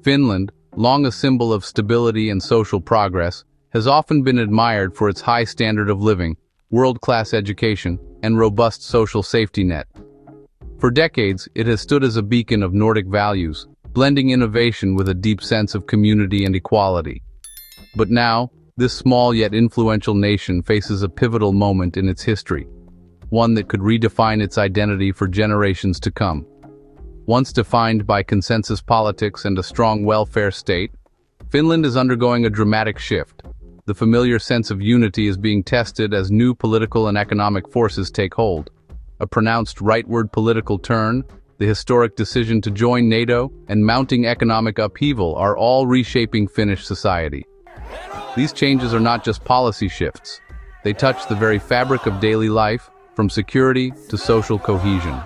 Finland, long a symbol of stability and social progress, has often been admired for its high standard of living, world-class education, and robust social safety net. For decades, it has stood as a beacon of Nordic values, blending innovation with a deep sense of community and equality. But now, this small yet influential nation faces a pivotal moment in its history, one that could redefine its identity for generations to come. Once defined by consensus politics and a strong welfare state, Finland is undergoing a dramatic shift. The familiar sense of unity is being tested as new political and economic forces take hold. A pronounced rightward political turn, the historic decision to join NATO, and mounting economic upheaval are all reshaping Finnish society. These changes are not just policy shifts. They touch the very fabric of daily life, from security to social cohesion.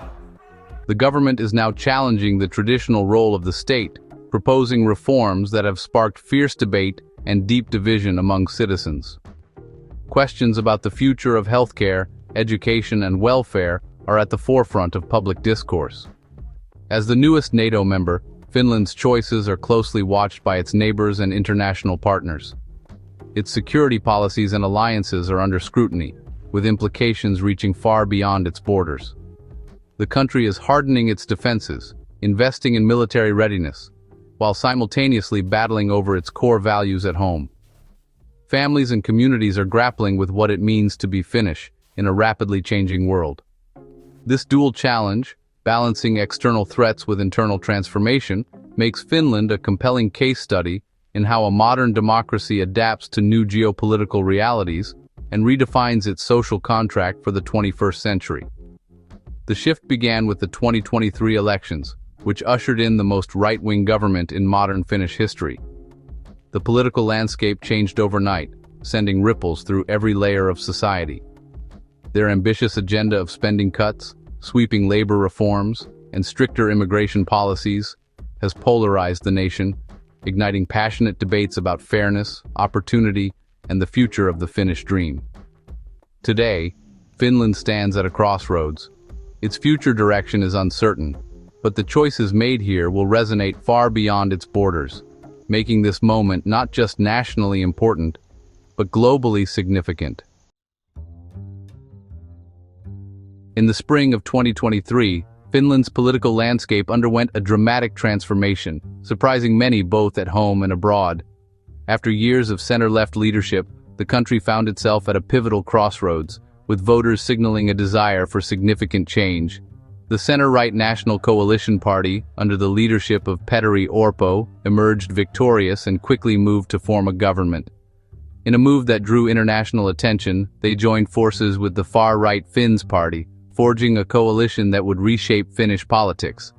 The government is now challenging the traditional role of the state, proposing reforms that have sparked fierce debate and deep division among citizens. Questions about the future of healthcare, education, and welfare are at the forefront of public discourse. As the newest NATO member, Finland's choices are closely watched by its neighbors and international partners. Its security policies and alliances are under scrutiny, with implications reaching far beyond its borders. The country is hardening its defenses, investing in military readiness, while simultaneously battling over its core values at home. Families and communities are grappling with what it means to be Finnish in a rapidly changing world. This dual challenge, balancing external threats with internal transformation, makes Finland a compelling case study in how a modern democracy adapts to new geopolitical realities and redefines its social contract for the 21st century. The shift began with the 2023 elections, which ushered in the most right-wing government in modern Finnish history. The political landscape changed overnight, sending ripples through every layer of society. Their ambitious agenda of spending cuts, sweeping labor reforms, and stricter immigration policies has polarized the nation, igniting passionate debates about fairness, opportunity, and the future of the Finnish dream. Today, Finland stands at a crossroads. Its future direction is uncertain, but the choices made here will resonate far beyond its borders, making this moment not just nationally important, but globally significant. In the spring of 2023, Finland's political landscape underwent a dramatic transformation, surprising many both at home and abroad. After years of center-left leadership, the country found itself at a pivotal crossroads, with voters signaling a desire for significant change. The center-right National Coalition Party, under the leadership of Petteri Orpo, emerged victorious and quickly moved to form a government. In a move that drew international attention, they joined forces with the far-right Finns Party, forging a coalition that would reshape Finnish politics.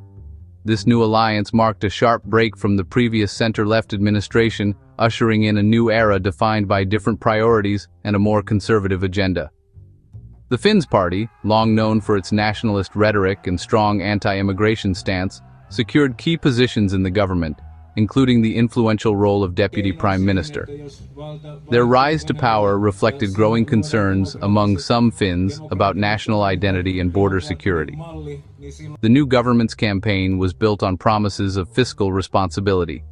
This new alliance marked a sharp break from the previous center-left administration, ushering in a new era defined by different priorities and a more conservative agenda. The Finns Party, long known for its nationalist rhetoric and strong anti-immigration stance, secured key positions in the government, including the influential role of Deputy Prime Minister. Their rise to power reflected growing concerns among some Finns about national identity and border security. The new government's campaign was built on promises of fiscal responsibility.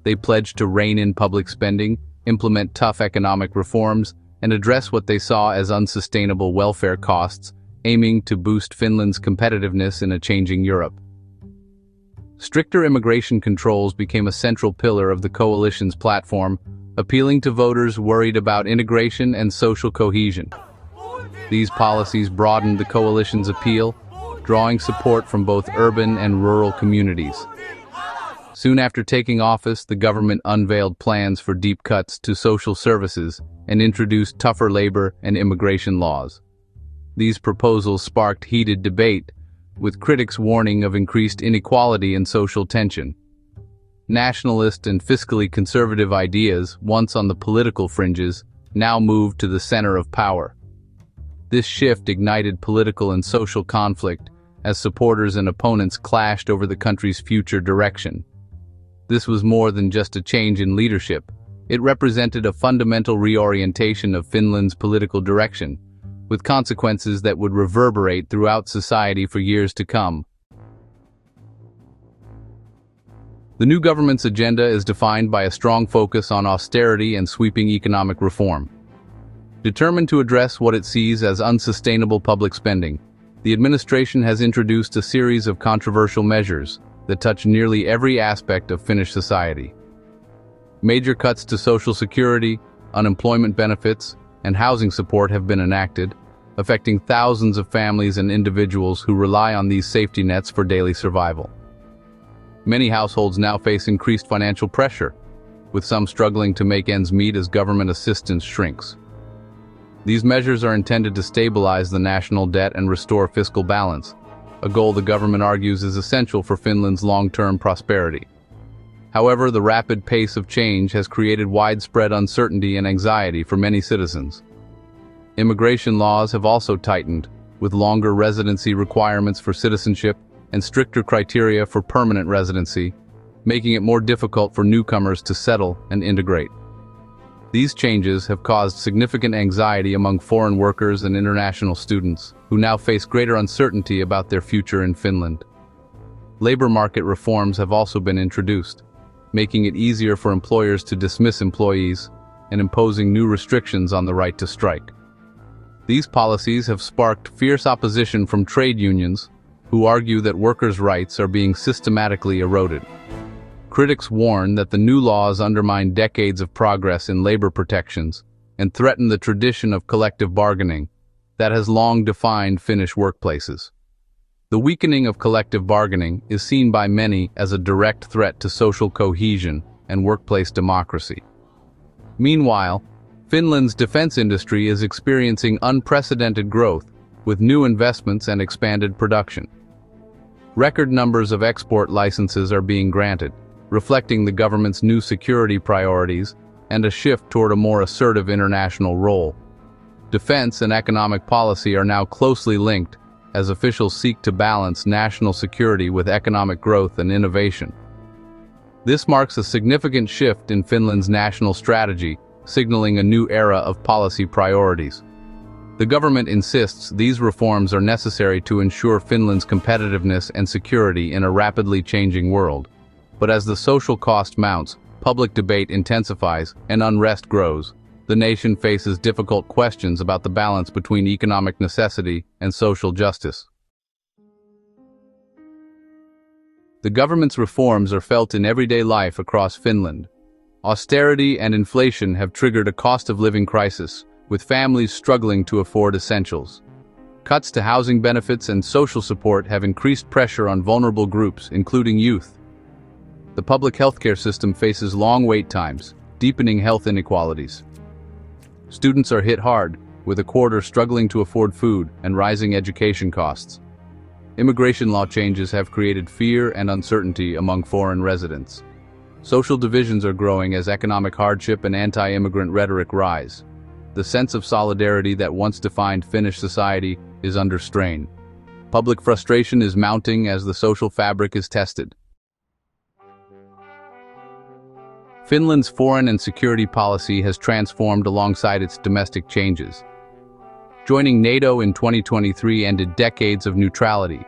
They pledged to rein in public spending, implement tough economic reforms, and address what they saw as unsustainable welfare costs, aiming to boost Finland's competitiveness in a changing Europe. Stricter immigration controls became a central pillar of the coalition's platform, appealing to voters worried about integration and social cohesion. These policies broadened the coalition's appeal, drawing support from both urban and rural communities. Soon after taking office, the government unveiled plans for deep cuts to social services and introduced tougher labor and immigration laws. These proposals sparked heated debate, with critics warning of increased inequality and social tension. Nationalist and fiscally conservative ideas, once on the political fringes, now moved to the center of power. This shift ignited political and social conflict as supporters and opponents clashed over the country's future direction. This was more than just a change in leadership. It represented a fundamental reorientation of Finland's political direction, with consequences that would reverberate throughout society for years to come. The new government's agenda is defined by a strong focus on austerity and sweeping economic reform. Determined to address what it sees as unsustainable public spending, the administration has introduced a series of controversial measures that touch nearly every aspect of Finnish society. Major cuts to social security, unemployment benefits, and housing support have been enacted, affecting thousands of families and individuals who rely on these safety nets for daily survival. Many households now face increased financial pressure, with some struggling to make ends meet as government assistance shrinks. These measures are intended to stabilize the national debt and restore fiscal balance, a goal the government argues is essential for Finland's long-term prosperity. However, the rapid pace of change has created widespread uncertainty and anxiety for many citizens. Immigration laws have also tightened, with longer residency requirements for citizenship and stricter criteria for permanent residency, making it more difficult for newcomers to settle and integrate. These changes have caused significant anxiety among foreign workers and international students, who now face greater uncertainty about their future in Finland. Labor market reforms have also been introduced, making it easier for employers to dismiss employees and imposing new restrictions on the right to strike. These policies have sparked fierce opposition from trade unions, who argue that workers' rights are being systematically eroded. Critics warn that the new laws undermine decades of progress in labor protections and threaten the tradition of collective bargaining that has long defined Finnish workplaces. The weakening of collective bargaining is seen by many as a direct threat to social cohesion and workplace democracy. Meanwhile, Finland's defense industry is experiencing unprecedented growth, with new investments and expanded production. Record numbers of export licenses are being granted, reflecting the government's new security priorities and a shift toward a more assertive international role. Defense and economic policy are now closely linked, as officials seek to balance national security with economic growth and innovation. This marks a significant shift in Finland's national strategy, signaling a new era of policy priorities. The government insists these reforms are necessary to ensure Finland's competitiveness and security in a rapidly changing world. But as the social cost mounts, public debate intensifies, and unrest grows, the nation faces difficult questions about the balance between economic necessity and social justice. The government's reforms are felt in everyday life across Finland. Austerity and inflation have triggered a cost of living crisis, with families struggling to afford essentials. Cuts to housing benefits and social support have increased pressure on vulnerable groups, including youth. The public healthcare system faces long wait times, deepening health inequalities. Students are hit hard, with a quarter struggling to afford food and rising education costs. Immigration law changes have created fear and uncertainty among foreign residents. Social divisions are growing as economic hardship and anti-immigrant rhetoric rise. The sense of solidarity that once defined Finnish society is under strain. Public frustration is mounting as the social fabric is tested. Finland's foreign and security policy has transformed alongside its domestic changes. Joining NATO in 2023 ended decades of neutrality,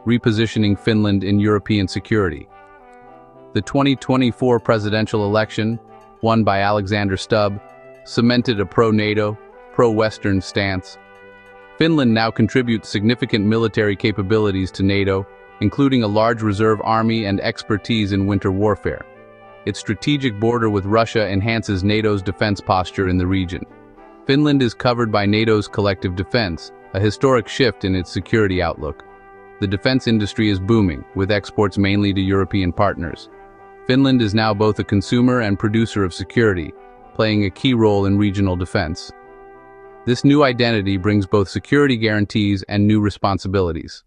repositioning Finland in European security. The 2024 presidential election, won by Alexander Stubb, cemented a pro-NATO, pro-Western stance. Finland now contributes significant military capabilities to NATO, including a large reserve army and expertise in winter warfare. Its strategic border with Russia enhances NATO's defense posture in the region. Finland is covered by NATO's collective defense, a historic shift in its security outlook. The defense industry is booming, with exports mainly to European partners. Finland is now both a consumer and producer of security, playing a key role in regional defense. This new identity brings both security guarantees and new responsibilities.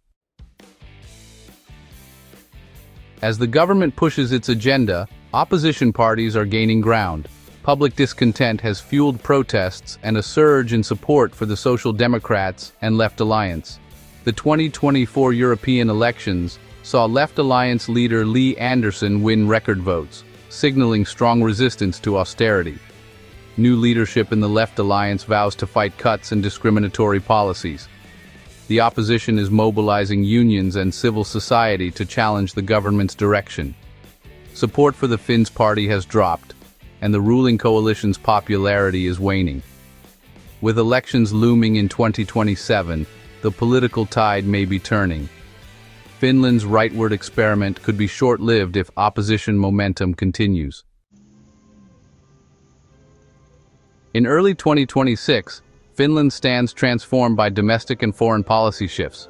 As the government pushes its agenda, opposition parties are gaining ground. Public discontent has fueled protests and a surge in support for the Social Democrats and Left Alliance. The 2024 European elections saw Left Alliance leader Li Andersson win record votes, signaling strong resistance to austerity. New leadership in the Left Alliance vows to fight cuts and discriminatory policies. The opposition is mobilizing unions and civil society to challenge the government's direction. Support for the Finns party has dropped, and the ruling coalition's popularity is waning. With elections looming in 2027, the political tide may be turning. Finland's rightward experiment could be short-lived if opposition momentum continues. In early 2026, Finland stands transformed by domestic and foreign policy shifts.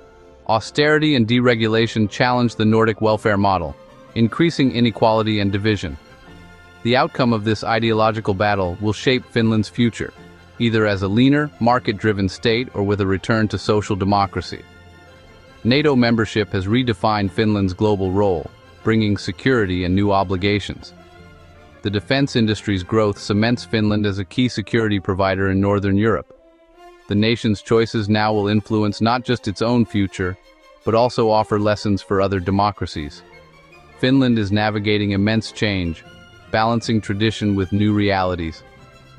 Austerity and deregulation challenge the Nordic welfare model, increasing inequality and division. The outcome of this ideological battle will shape Finland's future, either as a leaner, market-driven state or with a return to social democracy. NATO membership has redefined Finland's global role, bringing security and new obligations. The defense industry's growth cements Finland as a key security provider in Northern Europe. The nation's choices now will influence not just its own future, but also offer lessons for other democracies. Finland is navigating immense change, balancing tradition with new realities.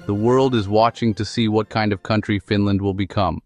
The world is watching to see what kind of country Finland will become.